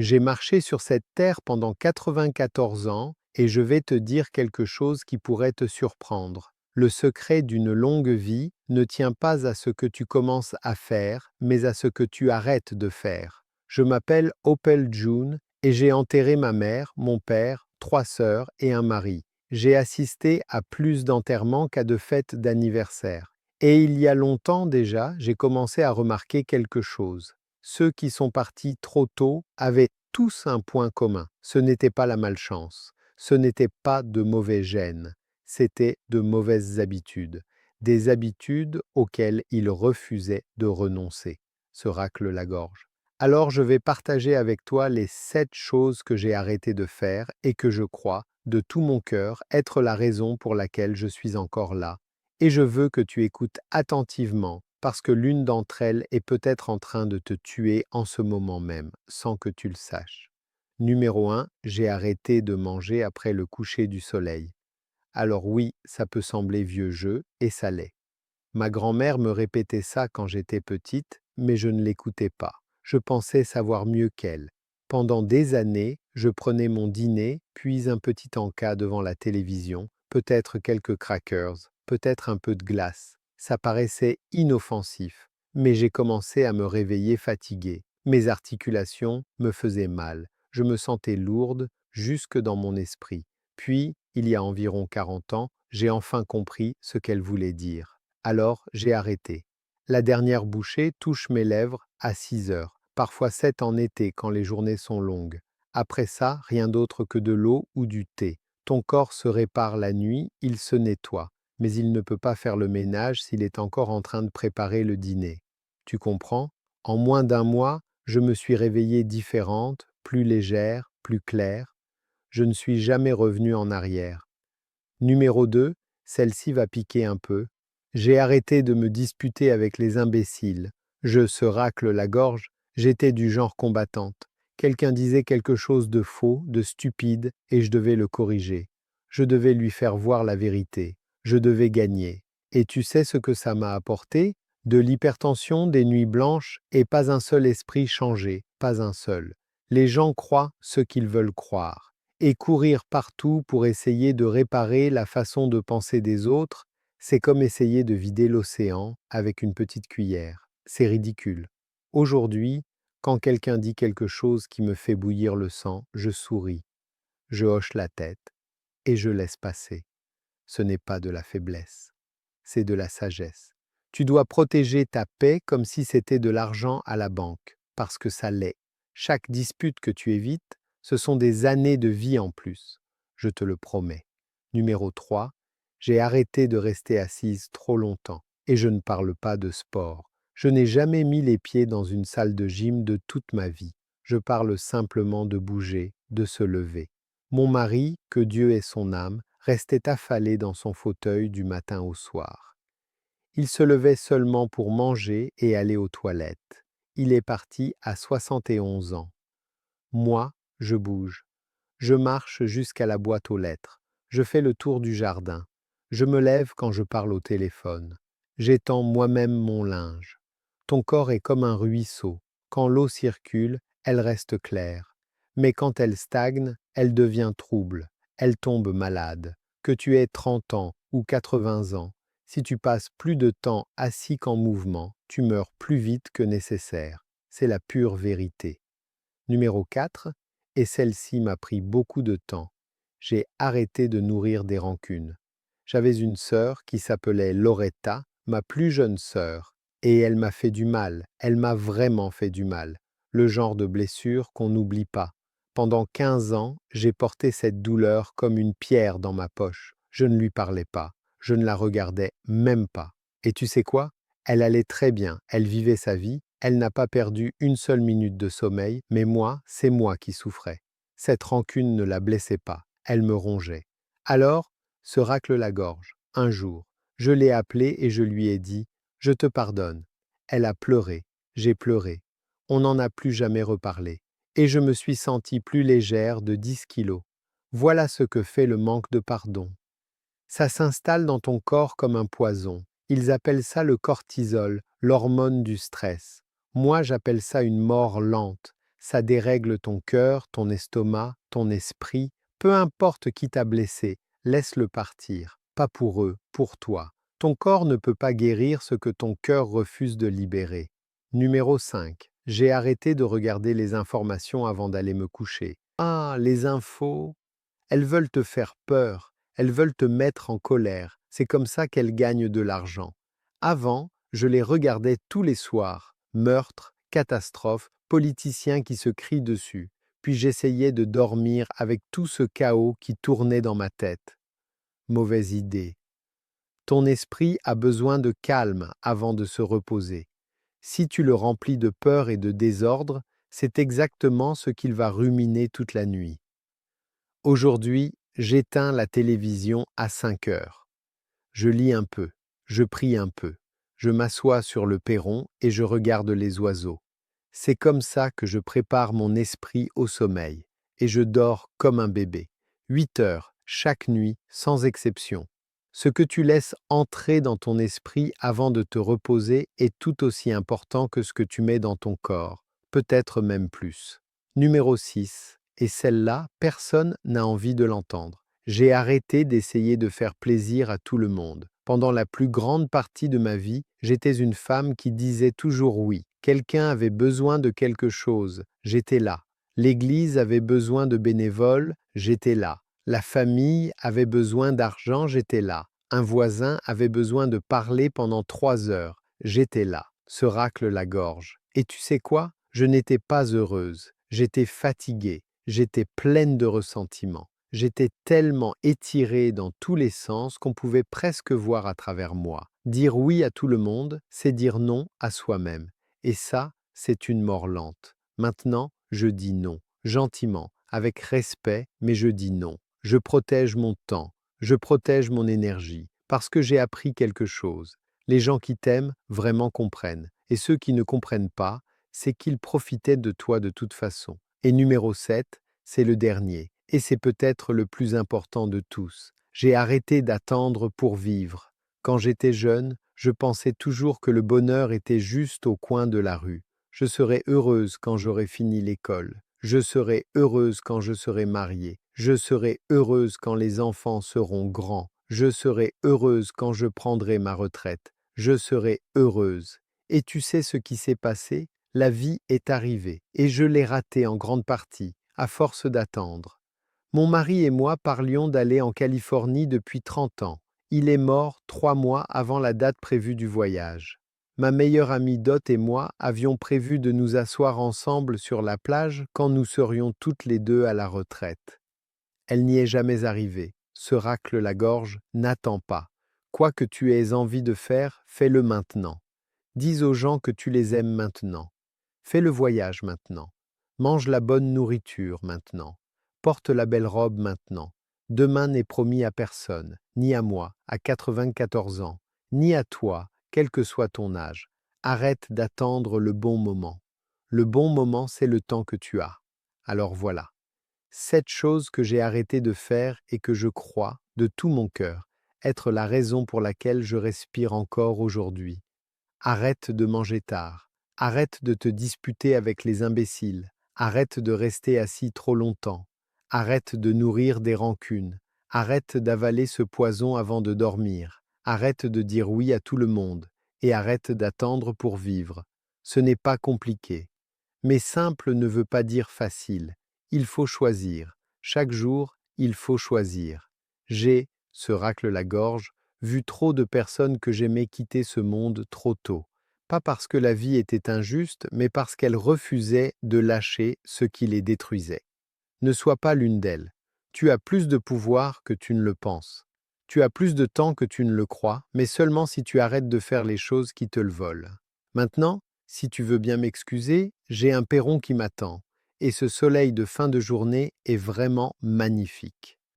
J'ai marché sur cette terre pendant 94 ans et je vais te dire quelque chose qui pourrait te surprendre. Le secret d'une longue vie ne tient pas à ce que tu commences à faire, mais à ce que tu arrêtes de faire. Je m'appelle Opel June et j'ai enterré ma mère, mon père, 3 sœurs et un mari. J'ai assisté à plus d'enterrements qu'à de fêtes d'anniversaire. Et il y a longtemps déjà, j'ai commencé à remarquer quelque chose. Ceux qui sont partis trop tôt avaient tous un point commun. Ce n'était pas la malchance, ce n'était pas de mauvais gènes, c'était de mauvaises habitudes, des habitudes auxquelles ils refusaient de renoncer, se racle la gorge. Alors je vais partager avec toi les 7 choses que j'ai arrêté de faire et que je crois, de tout mon cœur, être la raison pour laquelle je suis encore là. Et je veux que tu écoutes attentivement, parce que l'une d'entre elles est peut-être en train de te tuer en ce moment même, sans que tu le saches. Numéro 1, j'ai arrêté de manger après le coucher du soleil. Alors oui, ça peut sembler vieux jeu, et ça l'est. Ma grand-mère me répétait ça quand j'étais petite, mais je ne l'écoutais pas. Je pensais savoir mieux qu'elle. Pendant des années, je prenais mon dîner, puis un petit encas devant la télévision, peut-être quelques crackers, peut-être un peu de glace. Ça paraissait inoffensif, mais j'ai commencé à me réveiller fatigué. Mes articulations me faisaient mal. Je me sentais lourde jusque dans mon esprit. Puis, il y a environ 40 ans, j'ai enfin compris ce qu'elle voulait dire. Alors, j'ai arrêté. La dernière bouchée touche mes lèvres à 6 heures, parfois 7 en été quand les journées sont longues. Après ça, rien d'autre que de l'eau ou du thé. Ton corps se répare la nuit, il se nettoie, mais il ne peut pas faire le ménage s'il est encore en train de préparer le dîner. Tu comprends? En moins d'un mois, je me suis réveillée différente, plus légère, plus claire. Je ne suis jamais revenue en arrière. Numéro 2, celle-ci va piquer un peu. J'ai arrêté de me disputer avec les imbéciles. Je se racle la gorge, j'étais du genre combattante. Quelqu'un disait quelque chose de faux, de stupide, et je devais le corriger. Je devais lui faire voir la vérité. Je devais gagner. Et tu sais ce que ça m'a apporté? De l'hypertension, des nuits blanches, et pas un seul esprit changé, pas un seul. Les gens croient ce qu'ils veulent croire et courir partout pour essayer de réparer la façon de penser des autres, c'est comme essayer de vider l'océan avec une petite cuillère. C'est ridicule. Aujourd'hui, quand quelqu'un dit quelque chose qui me fait bouillir le sang, je souris, je hoche la tête et je laisse passer. Ce n'est pas de la faiblesse, c'est de la sagesse. Tu dois protéger ta paix comme si c'était de l'argent à la banque, parce que ça l'est. Chaque dispute que tu évites, ce sont des années de vie en plus. Je te le promets. Numéro 3, j'ai arrêté de rester assise trop longtemps. Et je ne parle pas de sport. Je n'ai jamais mis les pieds dans une salle de gym de toute ma vie. Je parle simplement de bouger, de se lever. Mon mari, que Dieu ait son âme, restait affalé dans son fauteuil du matin au soir. Il se levait seulement pour manger et aller aux toilettes. Il est parti à 71 ans. Moi, je bouge. Je marche jusqu'à la boîte aux lettres. Je fais le tour du jardin. Je me lève quand je parle au téléphone. J'étends moi-même mon linge. Ton corps est comme un ruisseau. Quand l'eau circule, elle reste claire. Mais quand elle stagne, elle devient trouble. Elle tombe malade. Que tu aies 30 ans ou 80 ans, si tu passes plus de temps assis qu'en mouvement, tu meurs plus vite que nécessaire. C'est la pure vérité. Numéro 4, et celle-ci m'a pris beaucoup de temps. J'ai arrêté de nourrir des rancunes. J'avais une sœur qui s'appelait Loretta, ma plus jeune sœur, et elle m'a fait du mal, elle m'a vraiment fait du mal. Le genre de blessure qu'on n'oublie pas. Pendant 15 ans, j'ai porté cette douleur comme une pierre dans ma poche. Je ne lui parlais pas, je ne la regardais même pas. Et tu sais quoi? Elle allait très bien, elle vivait sa vie, elle n'a pas perdu une seule minute de sommeil, mais moi, c'est moi qui souffrais. Cette rancune ne la blessait pas, elle me rongeait. Alors, se racle la gorge. Un jour, je l'ai appelée et je lui ai dit « Je te pardonne ». Elle a pleuré, j'ai pleuré. On n'en a plus jamais reparlé. Et je me suis sentie plus légère de 10 kilos. Voilà ce que fait le manque de pardon. Ça s'installe dans ton corps comme un poison. Ils appellent ça le cortisol, l'hormone du stress. Moi, j'appelle ça une mort lente. Ça dérègle ton cœur, ton estomac, ton esprit. Peu importe qui t'a blessé, laisse-le partir. Pas pour eux, pour toi. Ton corps ne peut pas guérir ce que ton cœur refuse de libérer. Numéro 5. J'ai arrêté de regarder les informations avant d'aller me coucher. Ah, les infos, elles veulent te faire peur, elles veulent te mettre en colère. C'est comme ça qu'elles gagnent de l'argent. Avant, je les regardais tous les soirs. Meurtres, catastrophes, politiciens qui se crient dessus. Puis j'essayais de dormir avec tout ce chaos qui tournait dans ma tête. Mauvaise idée. Ton esprit a besoin de calme avant de se reposer. Si tu le remplis de peur et de désordre, c'est exactement ce qu'il va ruminer toute la nuit. Aujourd'hui, j'éteins la télévision à 5 heures. Je lis un peu, je prie un peu, je m'assois sur le perron et je regarde les oiseaux. C'est comme ça que je prépare mon esprit au sommeil, et je dors comme un bébé. 8 heures, chaque nuit, sans exception. Ce que tu laisses entrer dans ton esprit avant de te reposer est tout aussi important que ce que tu mets dans ton corps, peut-être même plus. Numéro 6. Et celle-là, personne n'a envie de l'entendre. J'ai arrêté d'essayer de faire plaisir à tout le monde. Pendant la plus grande partie de ma vie, j'étais une femme qui disait toujours oui. Quelqu'un avait besoin de quelque chose, j'étais là. L'église avait besoin de bénévoles, j'étais là. La famille avait besoin d'argent, j'étais là. Un voisin avait besoin de parler pendant 3 heures, j'étais là. Se racle la gorge. Et tu sais quoi? Je n'étais pas heureuse. J'étais fatiguée. J'étais pleine de ressentiment. J'étais tellement étirée dans tous les sens qu'on pouvait presque voir à travers moi. Dire oui à tout le monde, c'est dire non à soi-même. Et ça, c'est une mort lente. Maintenant, je dis non, gentiment, avec respect, mais je dis non. Je protège mon temps, je protège mon énergie, parce que j'ai appris quelque chose. Les gens qui t'aiment vraiment comprennent, et ceux qui ne comprennent pas, c'est qu'ils profitaient de toi de toute façon. Et numéro 7, c'est le dernier, et c'est peut-être le plus important de tous. J'ai arrêté d'attendre pour vivre. Quand j'étais jeune, je pensais toujours que le bonheur était juste au coin de la rue. Je serai heureuse quand j'aurai fini l'école. Je serai heureuse quand je serai mariée. Je serai heureuse quand les enfants seront grands. Je serai heureuse quand je prendrai ma retraite. Je serai heureuse. Et tu sais ce qui s'est passé? La vie est arrivée, et je l'ai ratée en grande partie, à force d'attendre. Mon mari et moi parlions d'aller en Californie depuis 30 ans. Il est mort 3 mois avant la date prévue du voyage. Ma meilleure amie Dot et moi avions prévu de nous asseoir ensemble sur la plage quand nous serions toutes les deux à la retraite. Elle n'y est jamais arrivée, se racle la gorge, n'attends pas. Quoi que tu aies envie de faire, fais-le maintenant. Dis aux gens que tu les aimes maintenant. Fais le voyage maintenant. Mange la bonne nourriture maintenant. Porte la belle robe maintenant. Demain n'est promis à personne, ni à moi, à 94 ans, ni à toi, quel que soit ton âge. Arrête d'attendre le bon moment. Le bon moment, c'est le temps que tu as. Alors voilà. 7 choses que j'ai arrêté de faire et que je crois, de tout mon cœur, être la raison pour laquelle je respire encore aujourd'hui. Arrête de manger tard. Arrête de te disputer avec les imbéciles. Arrête de rester assis trop longtemps. Arrête de nourrir des rancunes. Arrête d'avaler ce poison avant de dormir. Arrête de dire oui à tout le monde. Et arrête d'attendre pour vivre. Ce n'est pas compliqué. Mais simple ne veut pas dire facile. Il faut choisir. Chaque jour, il faut choisir. J'ai, se racle la gorge, vu trop de personnes que j'aimais quitter ce monde trop tôt. Pas parce que la vie était injuste, mais parce qu'elles refusaient de lâcher ce qui les détruisait. Ne sois pas l'une d'elles. Tu as plus de pouvoir que tu ne le penses. Tu as plus de temps que tu ne le crois, mais seulement si tu arrêtes de faire les choses qui te le volent. Maintenant, si tu veux bien m'excuser, j'ai un perron qui m'attend, et ce soleil de fin de journée est vraiment magnifique.